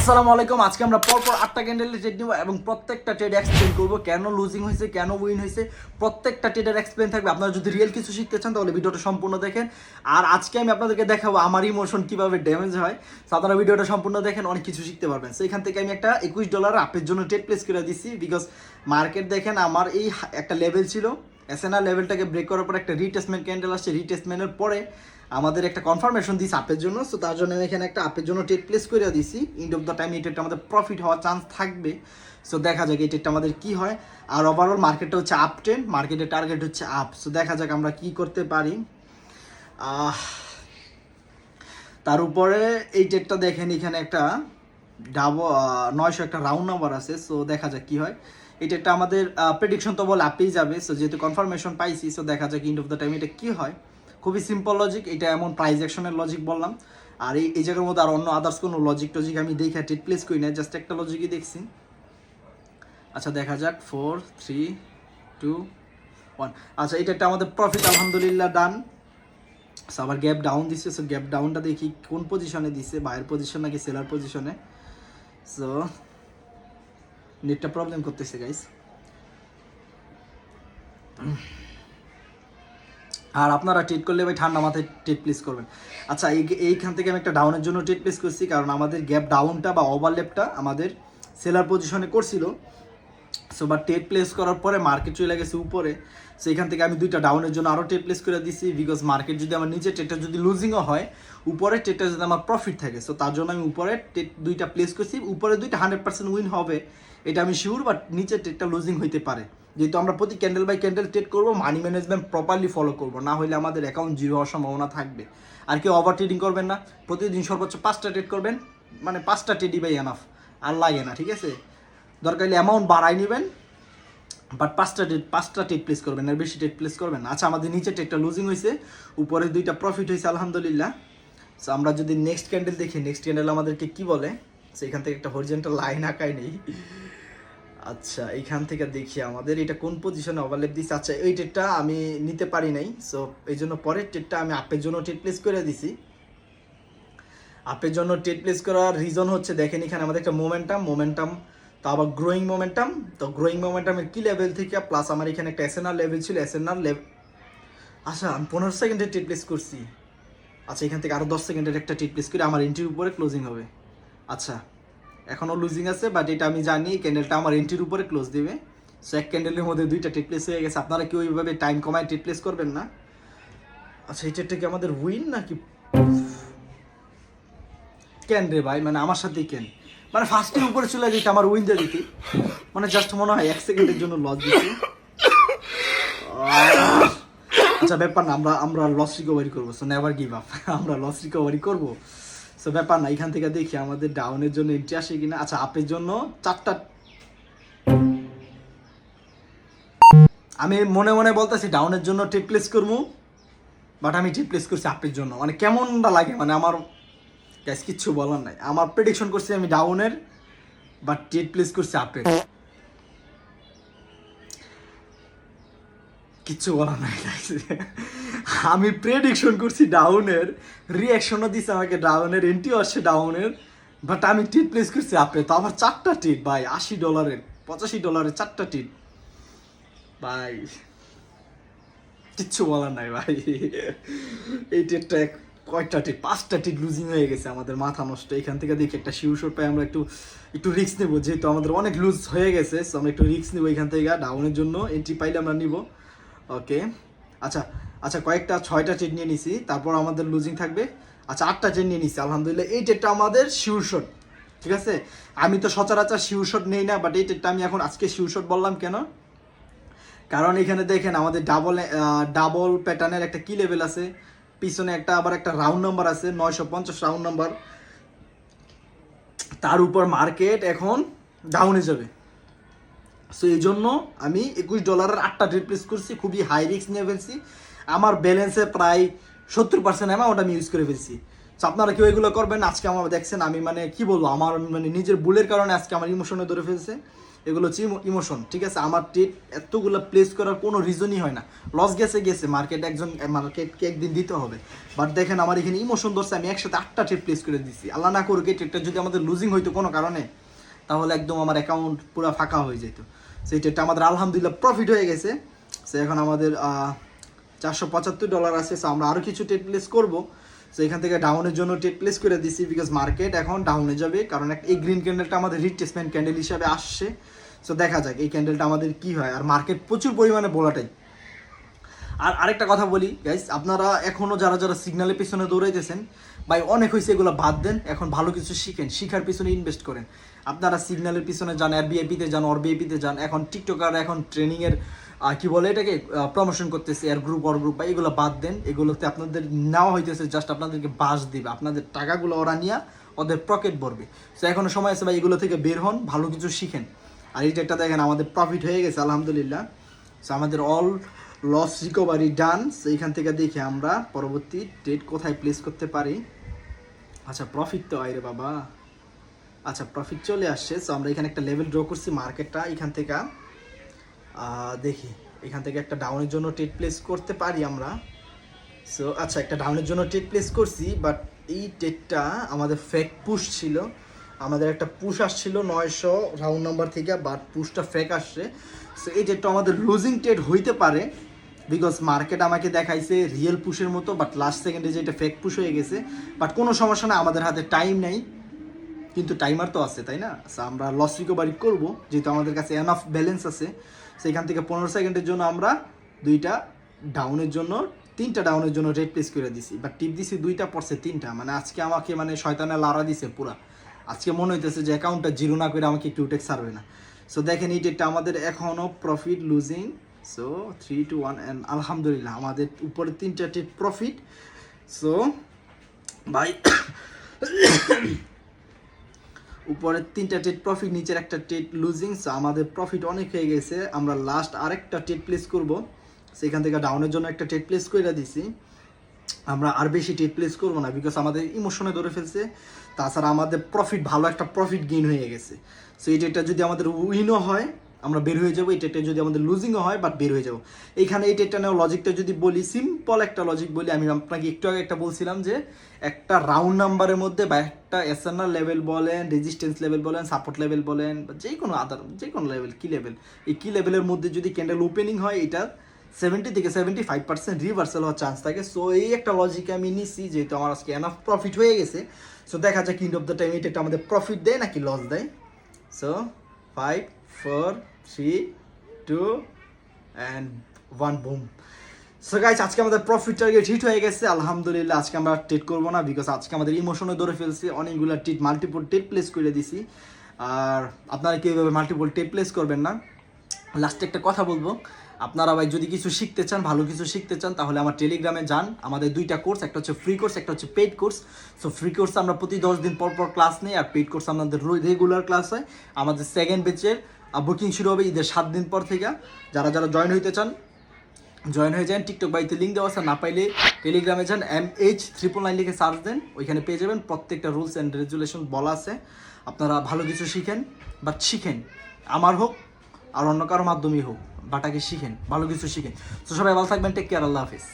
আসসালামু আলাইকুম। আজকে আমরা পরপর 8টা ক্যান্ডেলের ট্রেড নিব এবং প্রত্যেকটা ট্রেড এক্সপ্লেন করব, কেন লুজিং হয়েছে, কেন উইন হয়েছে, প্রত্যেকটা ট্রেডের এক্সপ্লেন থাকবে। আপনারা যদি রিয়েল কিছু শিখতে চান তাহলে ভিডিওটা সম্পূর্ণ দেখেন। আর আজকে আমি আপনাদেরকে দেখাবো আমার ইমোশন কিভাবে ড্যামেজ হয়। সো আপনারা ভিডিওটা সম্পূর্ণ দেখেন, অনেক কিছু শিখতে পারবেন। সো এখান থেকে আমি একটা $21 আপের জন্য ট্রেড প্লেস করে দিচ্ছি, বিকজ মার্কেট দেখেন আমার এই একটা লেভেল ছিল, এসএনআর লেভেলটাকে ব্রেক করার পর একটা রিটেস্টমেন্ট ক্যান্ডেল আসছে, রিটেস্টমেন্টের পরে আমাদের একটা কনফার্মেশন দিয়েছে আপের জন্য। সো তার জন্য আমি এখানে একটা আপের জন্য ট্রেড প্লেস করে দিয়েছি। এন্ড অফ দ্য টাইম এই ট্রেডটা আমাদের প্রফিট হওয়ার চান্স থাকবে। সো দেখা যাক এই ট্রেডটা আমাদের কী হয়। আর ওভারঅল মার্কেটটা হচ্ছে আপ ট্রেন্ড, মার্কেটের টার্গেট হচ্ছে আপ। সো দেখা যাক আমরা কি করতে পারি। তার উপরে এই ট্রেডটা দেখেন, এখানে একটা 900 একটা রাউন্ড নাম্বার আছে। সো দেখা যাক কি হয়। এটা একটা আমাদের প্রেডিকশন তো বল আপেই যাবে। সো যেহেতু কনফার্মেশন পাইছি, সো দেখা যাক এন্ড অফ দ্য টাইম এটা কী হয়। খুবই সিম্পল লজিক, এটা এমন প্রাইস অ্যাকশনের লজিক বললাম। আর এই জায়গার মধ্যে আর অন্য আদার্স কোনো লজিক টজিক আমি দেখে ট্রেড প্লেস করি না, জাস্ট একটা লজিকই দেখছি। আচ্ছা দেখা যাক 4 3 2 1। আচ্ছা এটা একটা আমাদের প্রফিট আলহামদুলিল্লাহ ডান। সো আবার গ্যাপ ডাউন দিচ্ছে। সো গ্যাপ ডাউনটা দেখি কোন পজিশনে দিচ্ছে, বায়ার পজিশন নাকি সেলার পজিশনে। সো নেটটা প্রবলেম করতেছে গাইস। আর আপনারা ট্রেড করলে ভাই ঠান্ডা মাথায় ট্রেড প্লেস করবেন। আচ্ছা এইখান থেকে আমি একটা ডাউনের জন্য ট্রেড প্লেস করছি, কারণ আমাদের গ্যাপ ডাউনটা বা ওভারলেপটা আমাদের সেলার পজিশনে করছিল। সো বা ট্রেড প্লেস করার পরে মার্কেট চলে গেছে উপরে। সো এখান থেকে আমি দুইটা ডাউনের জন্য আরও ট্রেড প্লেস করে দিছি, বিকজ মার্কেট যদি আমার নিচে ট্রেডটা যদি লুজিংও হয়, উপরে ট্রেডটা যদি আমার প্রফিট থাকে, সো তার জন্য আমি উপরে ট্রেড দুইটা প্লেস করছি। উপরে দুইটা 100% উইন হবে এটা আমি শিওর, বাট নিচে ট্রেডটা লুজিং হইতে পারে। যেহেতু আমরা প্রতি ক্যান্ডেল বাই ক্যান্ডেল ট্রেড করবো, মানি ম্যানেজমেন্ট প্রপারলি ফলো করবো, না হলে আমাদের অ্যাকাউন্ট জিরো হওয়ার সম্ভাবনা থাকবে। আর কেউ ওভার ট্রেডিং করবেন না, প্রতিদিন সর্বোচ্চ 5টা ট্রেড করবেন, মানে 5টা ট্রেডই বাই এনাফ, আর লাগে না, ঠিক আছে। দরকার হলে অ্যামাউন্ট বাড়াই নেবেন, বাট 5টা ট্রেড প্লেস করবেন, আর বেশি ট্রেড প্লেস করবেন। আচ্ছা আমাদের নিচে ট্রেডটা লুজিং হয়েছে, উপরে দুইটা প্রফিট হয়েছে আলহামদুলিল্লাহ। সো আমরা যদি নেক্সট ক্যান্ডেল দেখি, নেক্সট ক্যান্ডেল আমাদেরকে কি বলে। সো এখান থেকে একটা হরিজন্টাল লাইন আঁকাই নেই। আচ্ছা এইখান থেকে দেখি আমাদের এটা কোন পজিশনে ওভারলেপ দিচ্ছে। আচ্ছা এই ট্রেডটা আমি নিতে পারি নাই, সো এই জন্য পরের ট্রেডটা আমি আপের জন্য ট্রেড প্লেস করে দিছি। আপের জন্য ট্রেড প্লেস করার রিজন হচ্ছে দেখেন এখানে আমাদের একটা মোমেন্টাম তো আবার গ্রোয়িং মোমেন্টাম। তো গ্রোয়িং মোমেন্টামের কি লেভেল থেকে, প্লাস আমার এখানে একটা এসএনআর লেভেল ছিল, এসএনআর লেভেল। আচ্ছা আমি 15 সেকেন্ডের ট্রেড প্লেস করছি। আচ্ছা এখান থেকে আরও 10 সেকেন্ডের একটা ট্রেড প্লেস করে আমার এন্ট্রির উপরে ক্লোজিং হবে। আচ্ছা এখনও লুজিং আছে, বাট এটা আমি জানি ক্যান্ডেলটা আমার এন্ট্রির উপরে ক্লোজ দেবে। সো এক ক্যান্ডেলের মধ্যে দুইটা ট্রেড প্লেস হয়ে গেছে। আপনারা কেউ ওইভাবে টাইম কমায় ট্রেড প্লেস করবেন না। আচ্ছা এই ট্রেডটা কি আমাদের উইন নাকি কেন রে ভাই, মানে আমার সাথেই কেন, মানে ফার্স্টের উপরে চলে যেতে আমার উইন দিয়ে দিতে, মানে জাস্ট মনে হয় 1 সেকেন্ডের জন্য লস দিচ্ছি। আচ্ছা ব্যাপার না, আমরা লস রিকভারি করবো। সো নেভার গিভ আপ, আমরা লস রিকভারি করবো। সো ব্যাপার না, এখান থেকে দেখি আমাদের ডাউনের জন্য এন্ট্রি আসে কিনা। আচ্ছা আপের জন্য 4টা, আমি মনে মনে বলতেছি ডাউনের জন্য ট্রেড প্লেস করবো, বাট আমি ট্রেড প্লেস করছি আপের জন্য। মানে কেমনটা লাগে, মানে আমার গ্যাস কিচ্ছু বলার নাই। আমার প্রেডিকশন করছি আমি ডাউনের, বাট ট্রেড প্লেস করছি আপের, কিচ্ছু বলার নাই। আমি প্রেডিকশন করছি ডাউনের, রিয়াকশনও দিচ্ছে আমাকে ডাউনের, এন্ট্রিও আসছে ডাউনের, বাট আমি ট্রেড প্লেস করছি আপের। তো আবার 4টা ট্রেড ভাই, $80 $85 4টা ট্রেড ভাই, কিচ্ছু বলার নাই ভাই। এই ট্রেডটা কয়টা ট্রেড, 5টা ট্রেড লুজিং হয়ে গেছে আমাদের, মাথা নষ্ট। এখান থেকে দেখি একটা শিউর পাই, আমরা একটু রিস্ক নেবো, যেহেতু আমাদের অনেক লুজ হয়ে গেছে। সো আমরা একটু রিস্ক নেবো এখান থেকে, ডাউনের জন্য এন্ট্রি পাইলে আমরা নিব। ওকে আচ্ছা আচ্ছা 6টা ট্রেড নিয়ে নিছি, তারপর আমাদের লুজিং থাকবে। আচ্ছা 8টা ট্রেড নিয়ে নিছি আলহামদুলিল্লাহ। এই ট্রেডটা আমাদের শিওর শট, ঠিক আছে। আমি তো সচরাচর শিওর শট নেই না, বাট এই ট্রেডটা আমি এখন আজকে শিওর শট বললাম কেন, কারণ এখানে দেখেন আমাদের ডাবল প্যাটার্নের একটা কি লেভেল আছে, পিছনে আবার একটা রাউন্ড নাম্বার আছে 950 রাউন্ড নাম্বার, তার উপর মার্কেট এখন ডাউনে যাবে। সো এই জন্য আমি $21 8টা ট্রেড প্লেস করছি, খুবই হাই রিস্ক নিয়ে ফেলছি। আমার ব্যালেন্সে প্রায় 70% অ্যামাউন্ট আমি ইউজ করে ফেলছি। সো আপনারা কেউ এগুলো করবেন। আজকে আমার দেখছেন আমি মানে কি বলবো, আমার মানে নিজের ভুলের কারণে আজকে আমার ইমোশনে ধরে ফেলছে। এগুলো হচ্ছে ইমোশন, ঠিক আছে। আমার ট্রেড এতগুলো প্লেস করার কোনো রিজনই হয় না। লস গেছে মার্কেট মার্কেটকে একদিন দিতে হবে। বাট দেখেন আমার এখানে ইমোশন ধরছে, আমি একসাথে 8টা ট্রেড প্লেস করে দিচ্ছি। আল্লাহ না করুক এই ট্রেডটা যদি আমাদের লুজিং হইতো কোনো কারণে, তাহলে একদম আমার অ্যাকাউন্ট পুরো ফাঁকা হয়ে যেত। সেই ট্রেডটা আমাদের আলহামদুলিল্লাহ প্রফিট হয়ে গেছে। সো এখন আমাদের $475 আছে। সো আমরা আরও কিছু ট্রেড প্লেস করবো। সো এখান থেকে ডাউনের জন্য ট্রেড প্লেস করে দিছি, বিকজ মার্কেট এখন ডাউনে যাবে। কারণ এই গ্রিন ক্যান্ডেলটা আমাদের রিট্রেসমেন্ট ক্যান্ডেল হিসাবে আসছে। সো দেখা যাক এই ক্যান্ডেলটা আমাদের কি হয়। আর মার্কেট প্রচুর পরিমাণে ভোলাটাইল। আর আরেকটা কথা বলি গাইস, আপনারা এখনও যারা যারা সিগন্যালের পিছনে দৌড়াইতেছেন, ভাই অনেক হয়েছে, এগুলো বাদ দেন। এখন ভালো কিছু শিখেন, শিখার পিছনে ইনভেস্ট করেন। আপনারা সিগন্যালের পিছনে যান, এয়ারবিআইপিতে যান, অরবিআইপিতে যান। এখন টিকটকার এখন ট্রেনিংয়ের কি বলে এটাকে প্রমোশন করতেছে, এয়ার গ্রুপ অর গ্রুপ, বা এগুলো বাদ দেন। এগুলোতে আপনাদের নেওয়া হইতেছে জাস্ট আপনাদেরকে বাস দিবে, আপনাদের টাকাগুলো ওরা নিয়ে ওদের পকেট ভরবে। সো এখনো সময় আছে ভাই, এগুলো থেকে বের হন, ভালো কিছু শিখেন। আর এইটা একটা দেখেন আমাদের প্রফিট হয়ে গেছে আলহামদুলিল্লাহ। সো আমাদের অল লস রিকভারি ডান। সো এইখান থেকে দেখে আমরা পরবর্তী ট্রেড কোথায় প্লেস করতে পারি। আচ্ছা প্রফিট তো আইরে বাবা, আচ্ছা প্রফিট চলে আসছে। সো আমরা এখানে একটা লেভেল ড্র করছি মার্কেটটা। এখান থেকে দেখি এখান থেকে একটা ডাউনের জন্য ট্রেড প্লেস করতে পারি আমরা। সো আচ্ছা একটা ডাউনের জন্য ট্রেড প্লেস করছি, বাট এই ট্রেডটা আমাদের ফেক পুশ ছিল। আমাদের একটা পুশ আসছিল 900 রাউন্ড নাম্বার থেকে, বাট পুশটা ফেক আসছে। সো এই ট্রেডটা আমাদের লুজিং ট্রেড হইতে পারে, বিকজ মার্কেট আমাকে দেখাইছে রিয়েল পুশের মতো, বাট লাস্ট সেকেন্ডে যেটা ফেক পুশ হয়ে গেছে। বাট কোনো সমস্যা না, আমাদের হাতে টাইম নেই, কিন্তু টাইমার তো আছে, তাই না? সো আমরা লস রিকভারি করবো, যেহেতু আমাদের কাছে এনাফ ব্যালেন্স আছে। সেখান থেকে 15 সেকেন্ডের জন্য আমরা তিনটা ডাউনের জন্য রেড প্লেস করে দিছি। বাট টিপ দিছি 2টা, পড়ছে 3টা। মানে আজকে আমাকে মানে শয়তানে লাড়া দিছে পুরা। আজকে মনে হইতেছে যে অ্যাকাউন্টটা জিরো না করে আমাকে একটু টেক সারবে না। সো দেখেন এই ডেটটা আমাদের এখনও profit losing. So 3 to 1 and আলহামদুলিল্লাহ আমাদের উপরে 3টা টেট প্রফিট। সো ভাই উপরের 3টা ট্রেড প্রফিট, নিচের একটা ট্রেড লুজিং। সো আমাদের প্রফিট অনেক হয়ে গেছে। আমরা লাস্ট আরেকটা ট্রেড প্লেস করব। সেখান থেকে ডাউনের জন্য একটা ট্রেড প্লেস করে দিছি। আমরা আর বেশি ট্রেড প্লেস করবো না, বিকজ আমাদের ইমোশনে ধরে ফেলছে। তাছাড়া আমাদের প্রফিট, ভালো একটা প্রফিট গেইন হয়ে গেছে। সো এই ট্রেডটা যদি আমাদের উইনও হয় আমরা বের হয়ে যাবো, এই ট্রেডটা যদি আমাদের লুজিংও হয় বাট বের হয়ে যাবো। এইখানে এই ট্রেডটা নেওয়া লজিকটা যদি বলি, সিম্পল একটা লজিক বলি। আমি আপনাকে একটু আগে একটা বলছিলাম যে একটা রাউন্ড নাম্বারের মধ্যে বা একটা এসএনআর লেভেল বলেন, রেজিস্ট্যান্স লেভেল বলেন, সাপোর্ট লেভেল বলেন, বা যে কোনো আদার যে কোনো লেভেল, কি লেভেল, এই কি লেভেলের মধ্যে যদি ক্যান্ডেল ওপেনিং হয়, এটা 70 থেকে 75% রিভার্সাল হওয়ার চান্স থাকে। সো এই একটা লজিকে আমি নিচ্ছি, যেহেতু আমার আজকে এনাফ প্রফিট হয়ে গেছে। সো দেখা যাক এন্ড অফ দ্য টাইম এটা আমাদের প্রফিট দেয় নাকি লস দেয়। So 5 4 3 2 and 1 broom. So guys আজকে আমাদের প্রফিট টার্গেট হিট হয়ে গেছে আলহামদুলিল্লাহ। আজকে আমরা ট্রেড করবো না, বিকজ আজকে আমাদের ইমোশনে ধরে ফেলছি। অনেকগুলো ট্রেড, মাল্টিপল ট্রেড প্লেস করে দিছি। আর আপনারা কীভাবে মাল্টিপল ট্রেড প্লেস করবেন না। লাস্টে একটা কথা বলবো, আপনারা ভাই যদি কিছু শিখতে চান, ভালো কিছু শিখতে চান, তাহলে আমার টেলিগ্রামে যান। আমাদের 2টা কোর্স, একটা হচ্ছে ফ্রি কোর্স, একটা হচ্ছে paid course. So free course আমরা প্রতি 10 দিন পর পর ক্লাস নেই, আর পেইড কোর্স আমাদের রেগুলার ক্লাস হয়। আমাদের সেকেন্ড ব্যাচের বুকিং শুরু হবে ঈদের 7 দিন পর থেকে। যারা যারা জয়েন হইতে চান জয়েন হয়ে যান। টিকটক বাড়িতে লিঙ্ক দেওয়া আছে, না পাইলে টেলিগ্রামে যান, MH999 লিখে সার্চ দেন, ওইখানে পেয়ে যাবেন। প্রত্যেকটা রুলস অ্যান্ড রেগুলেশন বলা আছে। আপনারা ভালো কিছু শিখেন, বাট শিখেন আমার হোক আর অন্য কারো মাধ্যমেই হোক, বাট আগে শিখেন, ভালো কিছু শিখেন। তো সবাই ভালো থাকবেন, টেক কেয়ার, আল্লাহ হাফিজ।